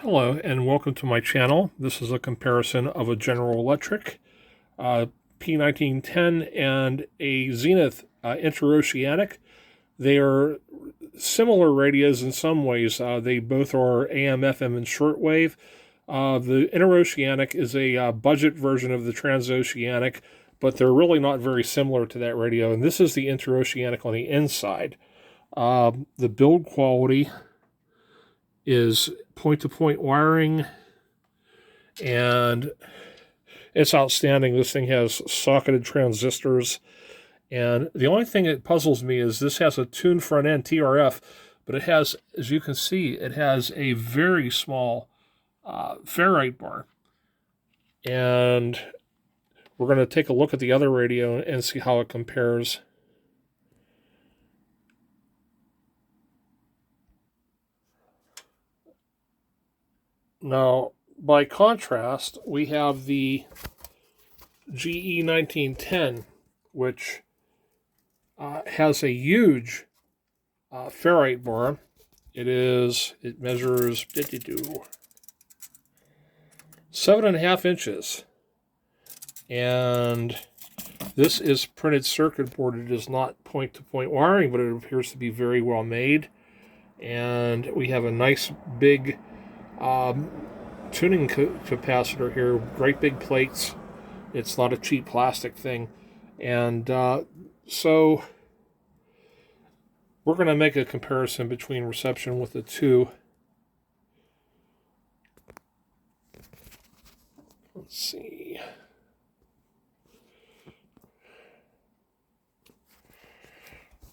Hello and welcome to my channel. This is a comparison of a General Electric P-1910 and a Zenith Interoceanic. They are similar radios in some ways. They both are AM, FM, and shortwave. The Interoceanic is a budget version of the Transoceanic, but they're really not very similar to that radio. And this is the Interoceanic on the inside. The build quality is point-to-point wiring, and it's outstanding. This thing has socketed transistors, and the only thing that puzzles me is this has a tuned front end TRF, but it has, as you can see, it has a very small ferrite bar. And we're going to take a look at the other radio and see how it compares. Now, by contrast, we have the GE 1910, which has a huge ferrite bar. It measures 7.5 inches. And this is printed circuit board. It is not point-to-point wiring, but it appears to be very well made. And we have a nice big tuning capacitor here, great big plates. It's not a cheap plastic thing. And so we're going to make a comparison between reception with the two. Let's see.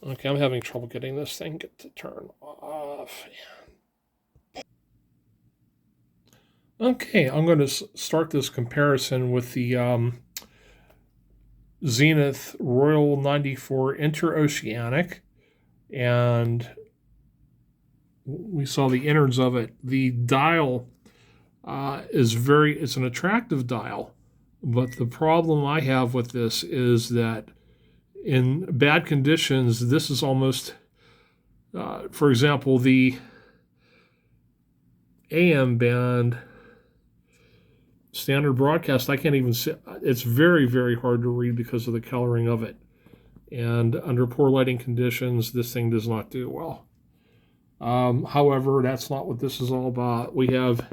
Okay, I'm having trouble getting this thing to turn off. Okay, I'm going to start this comparison with the Zenith Royal 94 Interoceanic, and we saw the innards of it. The dial it's an attractive dial, but the problem I have with this is that in bad conditions, this is almost, for example, the AM band standard broadcast, I can't even see. It's very, very hard to read because of the coloring of it. And under poor lighting conditions, this thing does not do well. However, that's not what this is all about. We have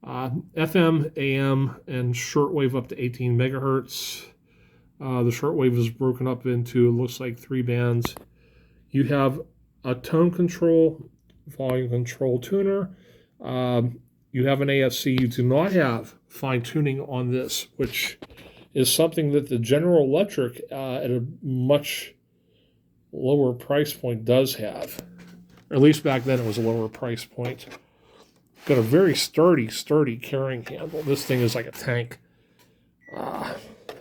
FM, AM, and shortwave up to 18 megahertz. The shortwave is broken up into, it looks like, 3 bands. You have a tone control, volume control tuner. You have an AFC. You do not have fine tuning on this, which is something that the General Electric at a much lower price point does have. Or at least back then it was a lower price point. Got a very sturdy carrying handle. This thing is like a tank.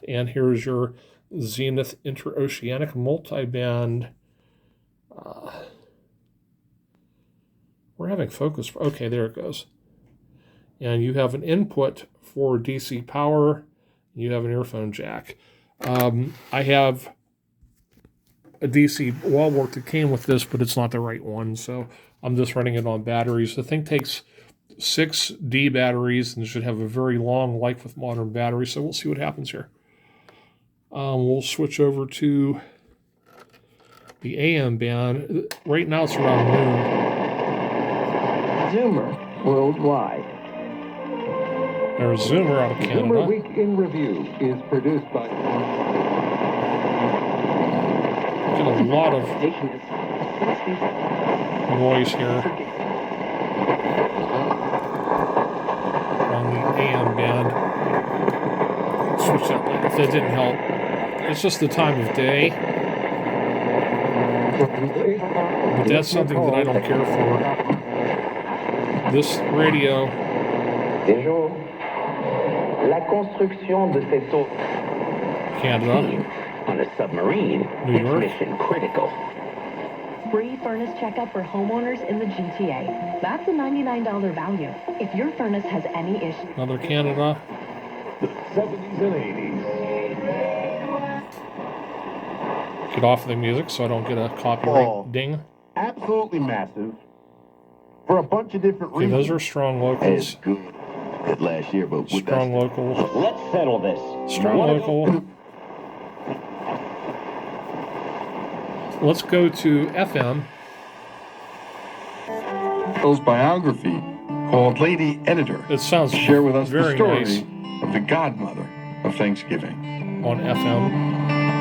And here's your Zenith Interoceanic multiband. We're having focus. Okay, there it goes. And you have an input for DC power. You have an earphone jack. I have a DC wall wart that came with this, but it's not the right one, so I'm just running it on batteries. The thing takes 6 D batteries and should have a very long life with modern batteries, so we'll see what happens here. We'll switch over to the AM band. Right now it's around noon. Zoomer Worldwide. There's Zoomer out of Canada. Zoomer Week in Review is produced by... Get a lot of noise here on the AM band. Switch that light if that didn't help. It's just the time of day. But that's something that I don't care for. This radio... La construction de cette eau Canada. on a submarine New is York. mission critical. Free furnace checkup for homeowners in the GTA. That's a $99 value. If your furnace has any issues. Another Canada. The 70s and 80s. Get off the music so I don't get a copyright ding. Absolutely massive. for a bunch of different Okay, reasons. those are strong It's locals. good last year, but with Strong that, local. Let's settle this. Strong local. Let's go to FM. Bill's biography called Lady Editor. It sounds Share with us the very story nice of the godmother of Thanksgiving. on FM.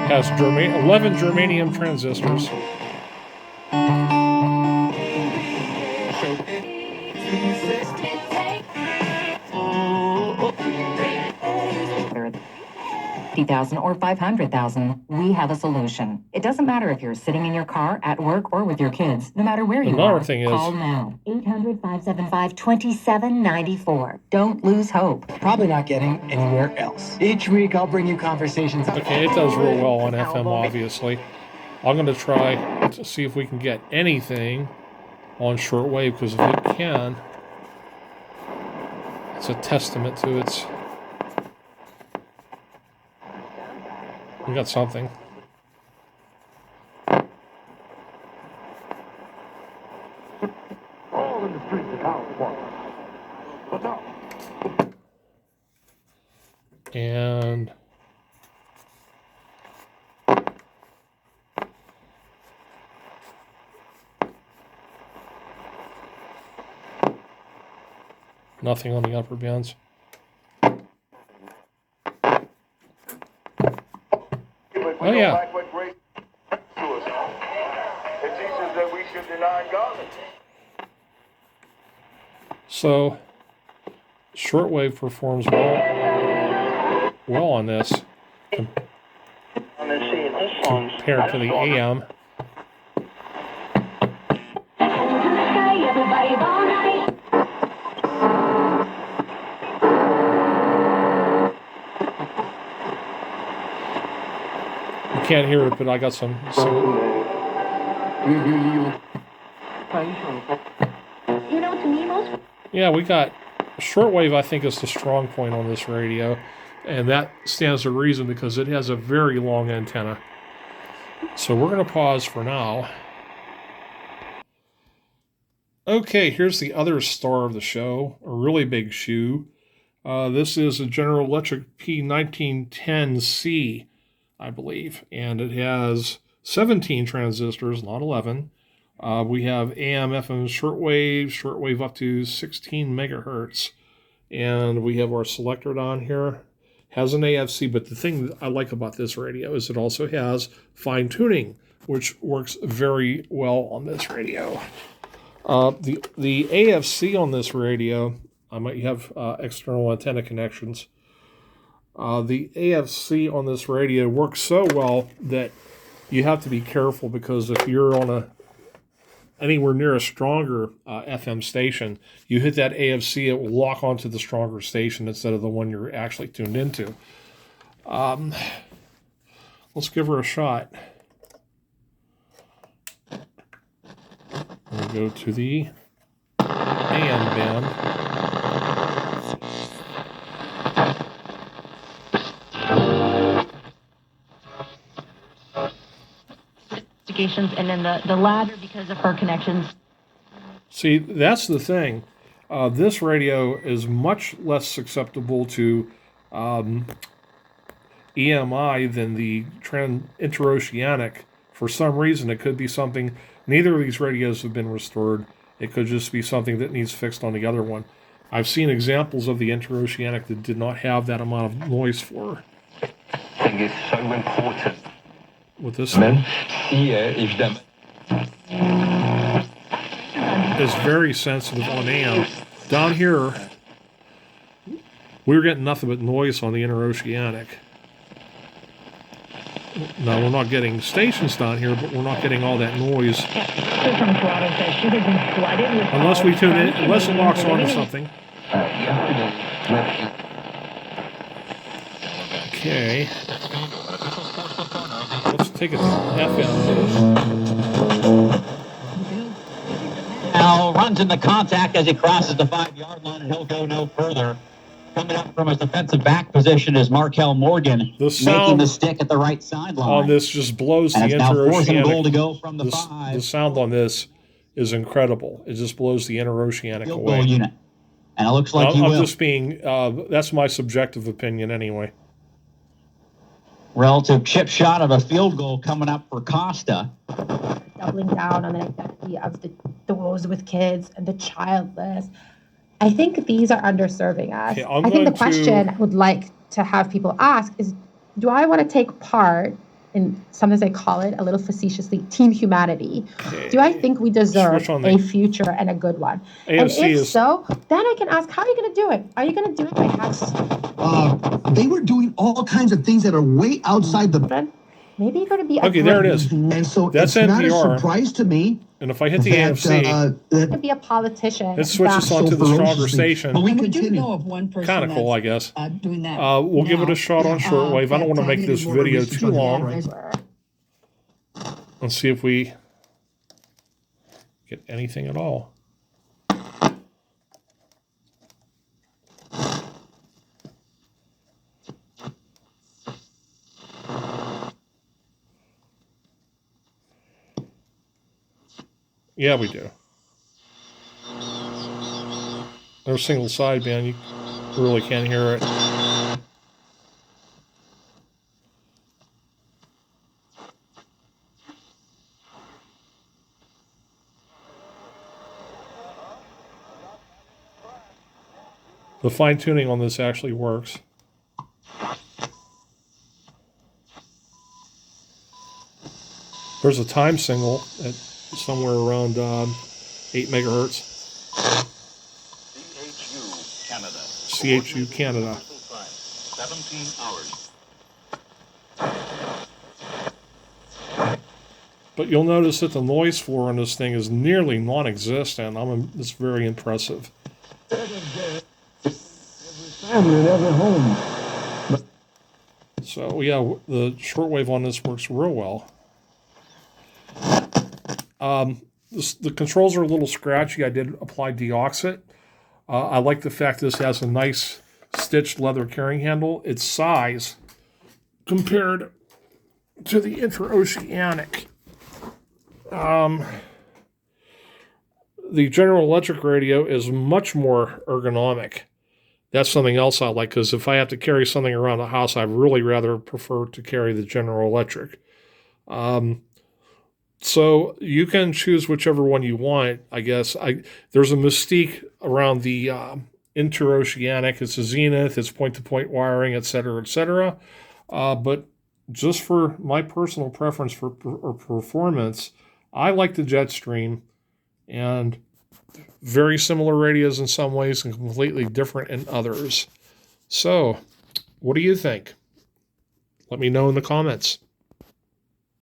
Has 11 germanium transistors. $50,000 or $500,000, we have a solution. It doesn't matter if you're sitting in your car, at work, or with your kids. No matter where you Another are, thing is- call now. 800-575-2794. Don't lose hope. Probably not getting anywhere else. Each week I'll bring you conversations. Okay, it does real well on FM, obviously. I'm going to try to see if we can get anything on shortwave, because if it can, it's a testament to its... We got something. all in the streets of California. But no. And... nothing on the upper bands. Oh, yeah. Like what grace to us. It teaches that we should deny godliness. So, shortwave performs well on this compared to the AM. You can't hear it, but I got some. You know, to me, most Yeah, we got shortwave. I think is the strong point on this radio, and that stands to reason because it has a very long antenna. So we're going to pause for now. Okay, here's the other star of the show, a really big shoe. This is a General Electric P-1910C, I believe, and it has 17 transistors, not 11. We have AM, FM, shortwave up to 16 megahertz, and we have our selector on here. Has an AFC, but the thing that I like about this radio is it also has fine tuning, which works very well on this radio. The AFC on this radio, I might have external antenna connections. The AFC on this radio works so well that you have to be careful, because if you're on anywhere near a stronger FM station, you hit that AFC, it will lock onto the stronger station instead of the one you're actually tuned into. Let's give her a shot. We'll go to the AM band. and then the ladder because of her connections. See, that's the thing. This radio is much less susceptible to EMI than the Interoceanic. For some reason, it could be something. Neither of these radios have been restored. It could just be something that needs fixed on the other one. I've seen examples of the Interoceanic that did not have that amount of noise for her. I think it's so important. With this one, is very sensitive on AM. Down here, we're getting nothing but noise on the Interoceanic. Now, we're not getting stations down here, but we're not getting all that noise. Unless we tune in, unless it locks onto something. Okay. Let's take it to FM. Now runs into contact as he crosses the 5-yard line, and he'll go no further. Coming up from his defensive back position is Markel Morgan, making the stick at the right sideline. On this just blows and the it's now 4th and goal Interoceanic. to go from the 5. The sound on this is incredible. It just blows the Interoceanic Field away. goal unit. And it looks like I'm will. just being, that's my subjective opinion anyway. Relative chip shot of a field goal coming up for Costa. Doubling down on the necessity of those with kids and the childless. I think these are underserving us. Okay, I think the question I would like to have people ask is, do I want to take part in, sometimes I call it a little facetiously, team humanity? Okay. Do I think we deserve a future and a good one? AFC and if so, then I can ask, how are you going to do it? Are you going to do it by having... they were doing all kinds of things that are way outside the... Maybe you're going to be... Okay, there it is. And so that's it's NPR. not a surprise to me. And if I hit the AFC... to be a politician. It switches onto the stronger station. But we do know of one person kind of cool, I guess. Doing that. We'll give it a shot on shortwave. I don't want to make this video too long. Let's see if we get anything at all. Yeah, we do. There's single sideband. You really can't hear it. The fine-tuning on this actually works. There's a time signal at somewhere around 8 megahertz. CHU Canada. 17 hours. But you'll notice that the noise floor on this thing is nearly non-existent. It's very impressive. Every family and every home. So yeah, the shortwave on this works real well. The controls are a little scratchy. I did apply deoxit. I like the fact this has a nice stitched leather carrying handle. Its size compared to the Interoceanic. The General Electric radio is much more ergonomic. That's something else I like, because if I have to carry something around the house, I'd really rather prefer to carry the General Electric. So you can choose whichever one you want, I guess. There's a mystique around the Interoceanic. It's a Zenith, it's point-to-point wiring, etc., etc. But just for my personal preference for performance, I like the Jetstream, and very similar radios in some ways and completely different in others. So, what do you think? Let me know in the comments.